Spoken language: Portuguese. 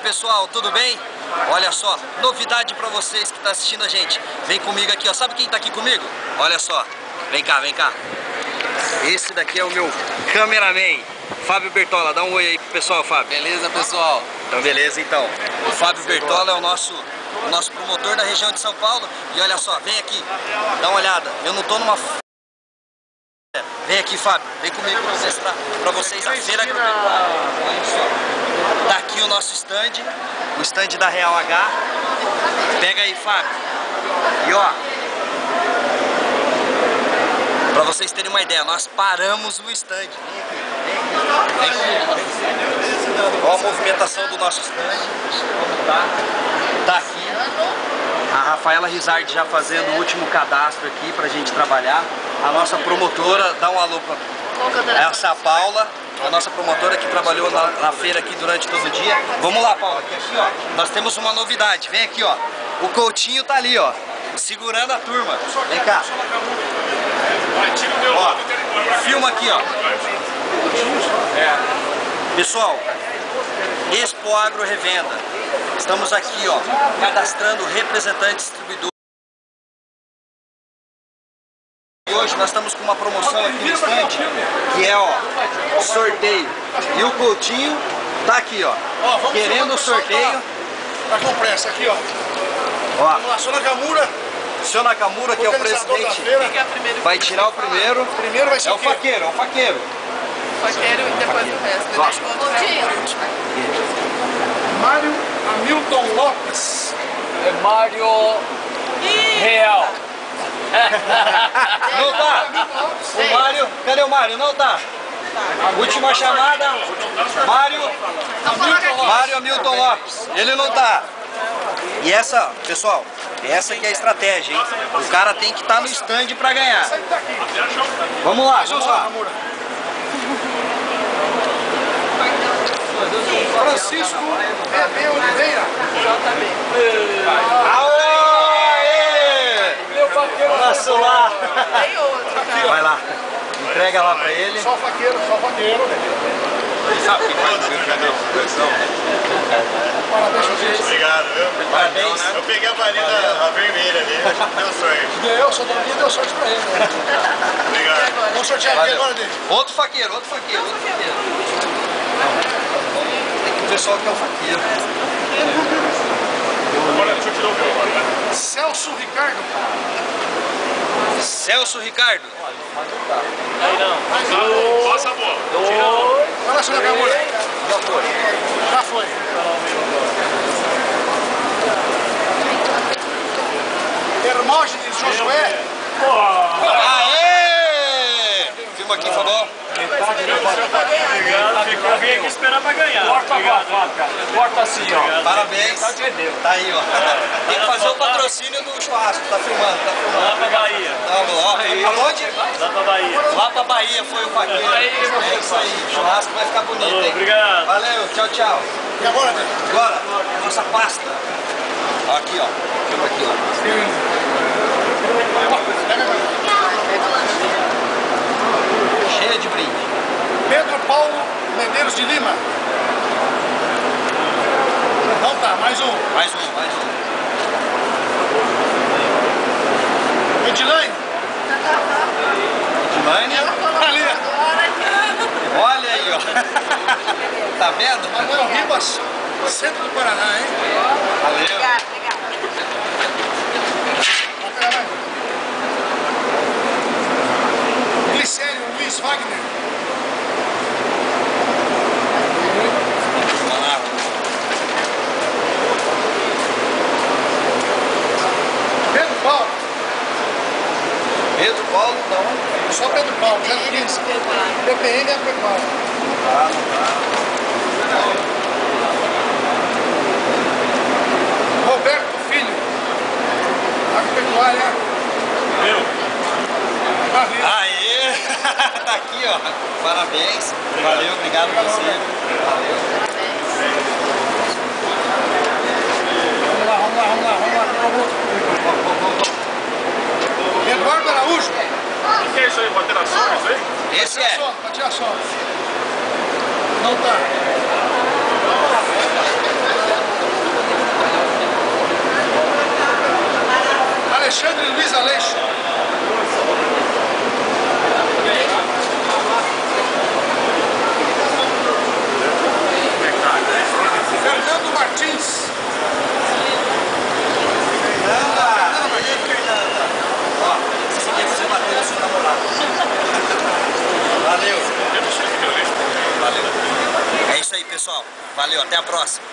Pessoal, tudo bem? Olha só, novidade pra vocês que estão assistindo a gente. Vem comigo aqui, ó. Sabe quem tá aqui comigo? Olha só, vem cá, vem cá. Esse daqui é o meu cameraman, Fábio Bertola. Dá um oi aí pro pessoal, Fábio. Beleza, pessoal? Então beleza, então. O Fábio Bertola é o nosso promotor da região de São Paulo. E olha só, vem aqui, dá uma olhada. Eu não tô numa... Vem aqui, Fábio, vem comigo pra mostrar pra vocês a feira agropecuária. Olha só. Tá aqui o nosso stand, o stand da Real H. Pega aí, Fábio. E ó, pra vocês terem uma ideia, nós paramos o stand. Vem aqui, vem comigo. Ó a movimentação do nosso stand. Tá aqui. A Rafaela Rizardi já fazendo o último cadastro aqui pra gente trabalhar. A nossa promotora, dá um alô pra essa a Paula. A nossa promotora que trabalhou na feira aqui durante todo o dia. Vamos lá, Paula, aqui ó, nós temos uma novidade. Vem aqui, ó. O Coutinho tá ali, ó, segurando a turma. Vem cá. Ó, filma aqui, ó. Pessoal, Expo Agro Revenda. Estamos aqui, ó, cadastrando representantes distribuidores. Hoje nós estamos com uma promoção aqui no stand, que é, ó, sorteio. E o Coutinho tá aqui, ó, querendo o sorteio. Tá com pressa aqui, ó. Vamos lá, seu Nakamura. Seu Nakamura, que é o presidente, vai tirar o primeiro. Primeiro vai ser o faqueiro, é o faqueiro. Faqueiro e depois o resto. Mário Hamilton Lopes. É Mário Real. Não tá? O Mário, cadê o Mário? Não tá. Última chamada, Mário Hamilton Lopes. Ele não tá. E essa, pessoal, essa que é a estratégia, hein? O cara tem que estar no stand pra ganhar. Vamos lá, vamos lá. Francisco Bebê Oliveira. Passou lá. Tem outro. Vai lá. Entrega lá pra ele. Só o faqueiro, só o faqueiro. Sabe que quando você cadê a conversão? Parabéns, gente. Obrigado, viu? Parabéns. Eu peguei a varinha a vermelha ali, acho que deu sorte. Ganhou, só deu sorte pra ele. Né? Obrigado. Vamos sortear aqui agora dele. Outro faqueiro, outro faqueiro, outro faqueiro. O pessoal que é o faqueiro. Agora, deixa eu tirar o meu agora. Celso Ricardo. Celso Ricardo. Aí não. Passa a bola. Vai lá, seu Nakamura. Já foi. Já foi. Hermógenes Josué. Aê! Filma aqui, por favor. Eu vim aqui esperar pra ganhar. Corta a faca. Corta assim, ó. Parabéns. Tá aí, ó. Tem que fazer o patrocínio do churrasco. Tá filmando, tá filmando. Lá pra Bahia. Vamos lá. Aonde? Lá pra Bahia. Lá pra Bahia foi o faqueiro. É isso isso aí. O churrasco vai ficar bonito, hein? Obrigado. Valeu, tchau, tchau. E agora, Deus? Agora, nossa pasta. Ó, aqui, ó. Filma aqui, ó. Cheia de brinde. Pedro Paulo Medeiros de Lima. Então tá, mais um. Mais um. Edilane. Edilane. Ali. Olha aí, ó. Tá vendo? Manuel Ribas, centro do Paraná, hein? Valeu. Obrigada. Glicério Luiz Wagner. Pedro Paulo. Pedro Paulo, não. Só Pedro Paulo, 015. PPN é Pecuária. Roberto Filho. Agropecuária. Meu. Barreiro. Aê! Tá aqui, ó. Parabéns. Valeu, obrigado a você. Valeu. Vamos lá. Eduardo Araújo. O que é isso aí? Moderação, isso aí? Esse é. Pra tirar som. Não tá. Alexandre Luiz Aleixo. Fernando Martins. Ó, esse aqui é pra você bater no seu namorado. Valeu. Eu não sei o que eu lixo. Valeu. É isso aí, pessoal. Valeu, até a próxima.